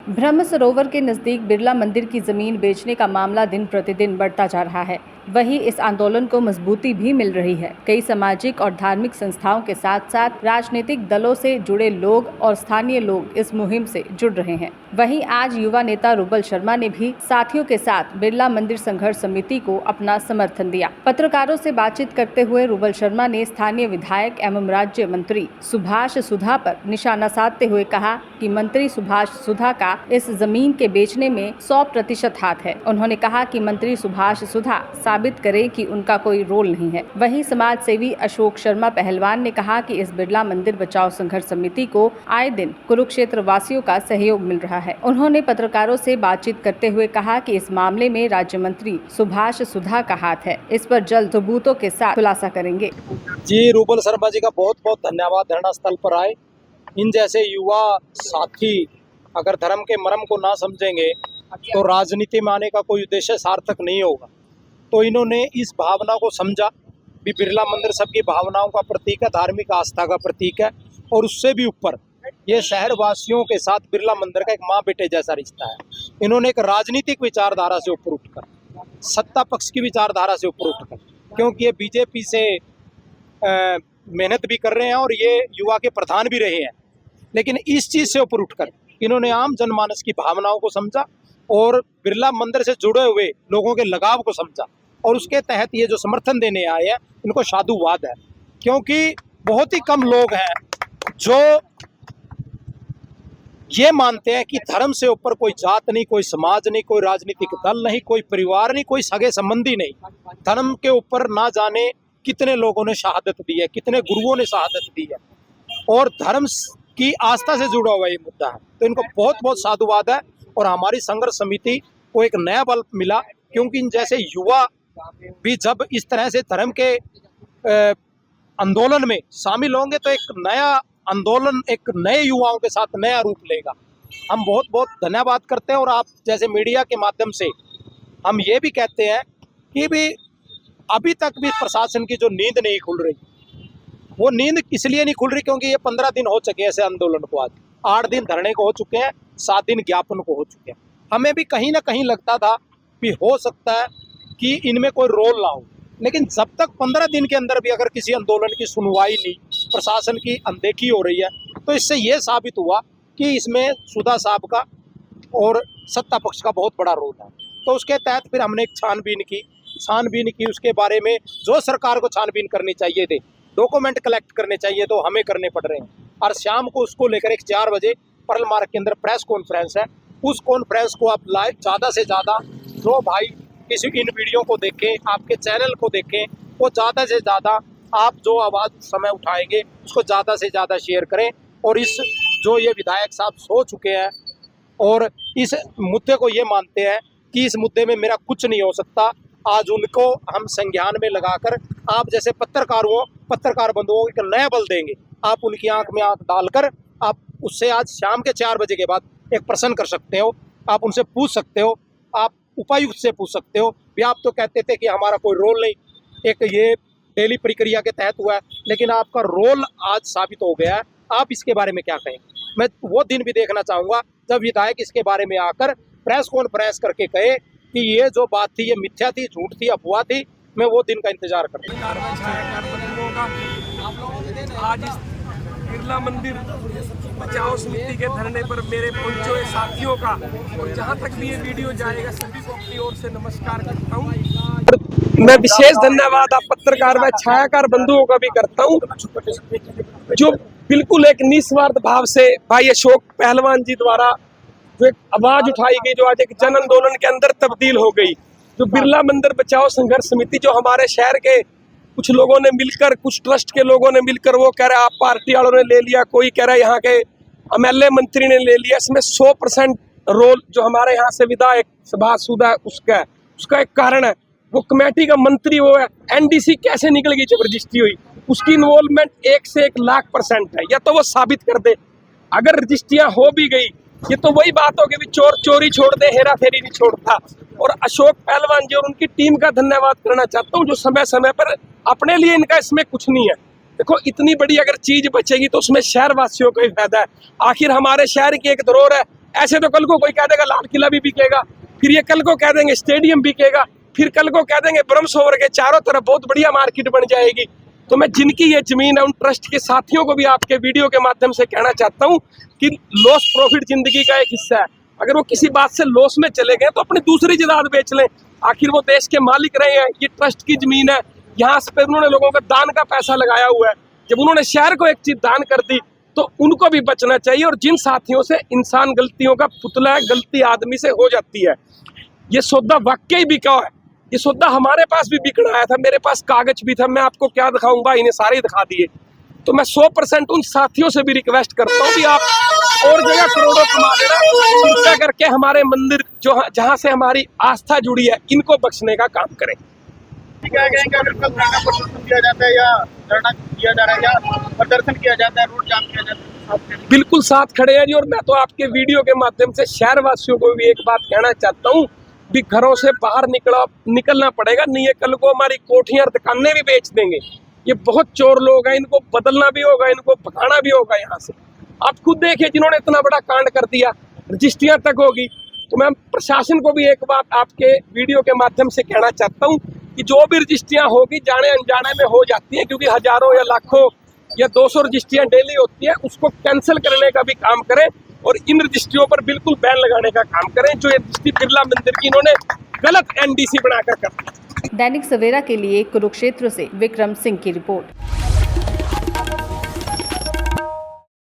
ब्रह्म सरोवर के नजदीक बिरला मंदिर की जमीन बेचने का मामला दिन प्रतिदिन बढ़ता जा रहा है। वहीं इस आंदोलन को मजबूती भी मिल रही है। कई सामाजिक और धार्मिक संस्थाओं के साथ साथ राजनीतिक दलों से जुड़े लोग और स्थानीय लोग इस मुहिम से जुड़ रहे हैं। वहीं आज युवा नेता रुबल शर्मा ने भी साथियों के साथ बिरला मंदिर संघर्ष समिति को अपना समर्थन दिया। पत्रकारों से बातचीत करते हुए रुबल शर्मा ने स्थानीय विधायक एवं राज्य मंत्री सुभाष सुधा पर निशाना साधते हुए कहा कि मंत्री सुभाष सुधा का इस जमीन के बेचने में 100% हाथ है। उन्होंने कहा कि मंत्री सुभाष सुधा साबित करें कि उनका कोई रोल नहीं है। वहीं समाज सेवी अशोक शर्मा पहलवान ने कहा कि इस बिरला मंदिर बचाओ संघर्ष समिति को आए दिन कुरुक्षेत्र वासियों का सहयोग मिल रहा है। उन्होंने पत्रकारों से बातचीत करते हुए कहा कि इस मामले में राज्य मंत्री सुभाष सुधा का हाथ है। इस पर जल्द सबूतों के साथ खुलासा करेंगे। जी, रुबल शर्मा जी का बहुत बहुत धन्यवाद। धरना स्थल पर आए। इन जैसे युवा साथी अगर धर्म के मर्म को ना समझेंगे तो राजनीति में आने का कोई उद्देश्य सार्थक नहीं होगा। तो इन्होंने इस भावना को समझा भी बिरला मंदिर सबकी भावनाओं का प्रतीक है, धार्मिक आस्था का प्रतीक है और उससे भी ऊपर ये शहर वासियों के साथ बिरला मंदिर का एक माँ बेटे जैसा रिश्ता है। इन्होंने एक राजनीतिक विचारधारा से ऊपर उठकर, सत्ता पक्ष की विचारधारा से ऊपर उठकर, क्योंकि ये बीजेपी से मेहनत भी कर रहे हैं और ये युवा के प्रधान भी रहे हैं, लेकिन इस चीज़ से ऊपर उठकर इन्होंने आम जनमानस की भावनाओं को समझा और बिरला मंदिर से जुड़े हुए लोगों के लगाव को समझा और उसके तहत ये जो समर्थन देने आए हैं इनको साधुवाद है। क्योंकि बहुत ही कम लोग हैं जो ये मानते हैं कि धर्म से ऊपर कोई जात नहीं, कोई समाज नहीं, कोई राजनीतिक दल नहीं, कोई परिवार नहीं, कोई सगे संबंधी नहीं। धर्म के ऊपर ना जाने कितने लोगों ने शहादत दी है, कितने गुरुओं ने शहादत दी है और धर्म की आस्था से जुड़ा हुआ ये मुद्दा है। तो इनको बहुत बहुत साधुवाद है और हमारी संघर्ष समिति को एक नया बल मिला, क्योंकि इन जैसे युवा भी जब इस तरह से धर्म के आंदोलन में शामिल होंगे तो एक नया आंदोलन एक नए युवाओं के साथ नया रूप लेगा। हम बहुत बहुत धन्यवाद करते हैं और आप जैसे मीडिया के माध्यम से हम ये भी कहते हैं कि भी अभी तक भी प्रशासन की जो नींद नहीं खुल रही, वो नींद इसलिए नहीं खुल रही क्योंकि ये 15 दिन हो चुके हैं ऐसे आंदोलन को। आज 8 दिन धरने को हो चुके हैं, 7 दिन ज्ञापन को हो चुके हैं। हमें भी कहीं ना कहीं लगता था कि हो सकता है कि इनमें कोई रोल ना हो, लेकिन जब तक 15 दिन के अंदर भी अगर किसी आंदोलन की सुनवाई नहीं, प्रशासन की अनदेखी हो रही है, तो इससे ये साबित हुआ कि इसमें सुधा साहब का और सत्ता पक्ष का बहुत बड़ा रोल है। तो उसके तहत फिर हमने एक छानबीन की उसके बारे में जो सरकार को छानबीन करनी चाहिए थे, डॉक्यूमेंट कलेक्ट करने चाहिए तो हमें करने पड़ रहे हैं। और शाम को उसको लेकर एक 4 बजे पर्ल मार्ग के अंदर प्रेस कॉन्फ्रेंस है। उस कॉन्फ्रेंस को आप लाइव ज़्यादा से ज़्यादा जो भाई किसी इन वीडियो को देखें, आपके चैनल को देखें, वो ज़्यादा से ज़्यादा आप जो आवाज़ समय उठाएंगे उसको ज़्यादा से ज़्यादा शेयर करें। और इस जो ये विधायक साहब सो चुके हैं और इस मुद्दे को ये मानते हैं कि इस मुद्दे में मेरा कुछ नहीं हो सकता, आज उनको हम संज्ञान में लगाकर आप जैसे पत्रकार बंधुओं को एक नया बल देंगे। आप उनकी आंख में आंख डालकर आप उससे आज शाम के 4 बजे के बाद एक प्रश्न कर सकते हो, आप उनसे पूछ सकते हो, आप उपायुक्त से पूछ सकते हो भी आप तो कहते थे कि हमारा कोई रोल नहीं, एक ये डेली प्रक्रिया के तहत हुआ है, लेकिन आपका रोल आज साबित हो गया है। आप इसके बारे में क्या कहेंगे? मैं वो दिन भी देखना चाहूँगा जब विधायक इसके बारे में आकर प्रेस कॉन्फ्रेंस करके कहे कि ये जो बात थी ये मिथ्या थी, झूठ थी, अफवाह थी। मैं वो दिन का इंतजार करता हूँ। आज इस बिरला मंदिर बचाओ समिति के धरने पर मेरे पहुंचे हुए साथियों का और जहां तक भी ये वीडियो जाएगा सभी को अपनी ओर से नमस्कार करता हूं। मैं विशेष धन्यवाद आप पत्रकार व छायाकार बंधुओं का भी करता हूं जो बिल्कुल एक निस्वार्थ भाव से भाई अशोक पहलवान जी द्वारा जो एक आवाज उठाई गई, जो आज एक जन आंदोलन के अंदर तब्दील हो गई, जो बिरला मंदिर बचाओ संघर्ष समिति जो हमारे शहर के कुछ लोगों ने मिलकर, कुछ ट्रस्ट के लोगों ने मिलकर, वो कह रहे आप पार्टी वालों ने ले लिया, कोई कह रहा है यहाँ के एमएलए मंत्री ने ले लिया, इसमें 100% रोल जो हमारे यहाँ से विधायक सुभाष सुधा उसका एक कारण है, वो कमेटी का मंत्री वो है। एनडीसी कैसे निकल गई जब रजिस्ट्री हुई, उसकी इन्वॉल्वमेंट 1 से 1 लाख % है। या तो वो साबित कर दे, अगर रजिस्ट्रियाँ हो भी गई ये तो वही बात होगी चोर चोरी छोड़ दे, हेरा फेरी नहीं छोड़ता। और अशोक पहलवान जी और उनकी टीम का धन्यवाद करना चाहता हूँ जो समय समय पर अपने लिए, इनका इसमें कुछ नहीं है, देखो इतनी बड़ी अगर चीज बचेगी तो उसमें शहर वासियों को ही फायदा है। आखिर हमारे शहर की एक धरोहर है, ऐसे तो कल को कोई कह देगा लाल किला भी बिकेगा, फिर ये कल को कह देंगे स्टेडियम बिकेगा, फिर कल को कह देंगे ब्रह्म सरोवर के चारों तरफ बहुत बढ़िया मार्केट बन जाएगी। तो मैं जिनकी ये जमीन है उन ट्रस्ट के साथियों को भी आपके वीडियो के माध्यम से कहना चाहता हूँ कि लॉस प्रॉफिट जिंदगी का एक हिस्सा है। अगर वो किसी बात से लॉस में चले गए तो अपनी दूसरी जायदाद बेच लें, आखिर वो देश के मालिक रहे हैं, ये ट्रस्ट की जमीन है, यहाँ पे उन्होंने लोगों का दान का पैसा लगाया हुआ है। जब उन्होंने शहर को एक चीज दान कर दी तो उनको भी बचना चाहिए। और जिन साथियों से इंसान गलतियों का पुतला है, गलती आदमी से हो जाती है, ये सौदा वाकई बिका है, ये सौदा हमारे पास भी बिकना आया था, मेरे पास कागज भी था, मैं आपको क्या दिखाऊं भाई, इन्हें सारे दिखा दिए। तो मैं 100% उन साथियों से भी रिक्वेस्ट करता हूँ कि आप और जगह करोड़ों कमा लेना, कृपया करके हमारे मंदिर जो जहाँ से हमारी आस्था जुड़ी है इनको बख्शने का काम करें। क्या कहेंगे अगर कल धरना प्रदर्शन किया जाता है या धरना किया जा रहा है या प्रदर्शन किया जाता है, रोड जाम किया जाता है? बिल्कुल साथ खड़े हैं जी। और मैं तो आपके वीडियो के माध्यम से शहर वासियों को भी एक बात कहना चाहता हूँ भी घरों से बाहर निकलना पड़ेगा, नहीं है कल को हमारी कोठियां और दुकानें भी बेच देंगे। ये बहुत चोर लोग हैं, इनको बदलना भी होगा, इनको भगाना भी होगा यहाँ से। आप खुद देखिए जिन्होंने इतना बड़ा कांड कर दिया, रजिस्ट्रियां तक होगी। तो मैं प्रशासन को भी एक बात आपके वीडियो के माध्यम से कहना चाहता हूँ कि जो भी रजिस्ट्रियां होगी जाने अनजाने में हो जाती हैं, क्योंकि हजारों या लाखों या 200 रजिस्ट्रियां डेली होती हैं, उसको कैंसिल करने का भी काम करें और इन रजिस्ट्रियों पर बिल्कुल बैन लगाने का काम करें जो ये रजिस्ट्री बिरला मंदिर की इन्होंने गलत एनडीसी बनाकर कर दी। दैनिक सवेरा के लिए कुरुक्षेत्र से विक्रम सिंह की रिपोर्ट।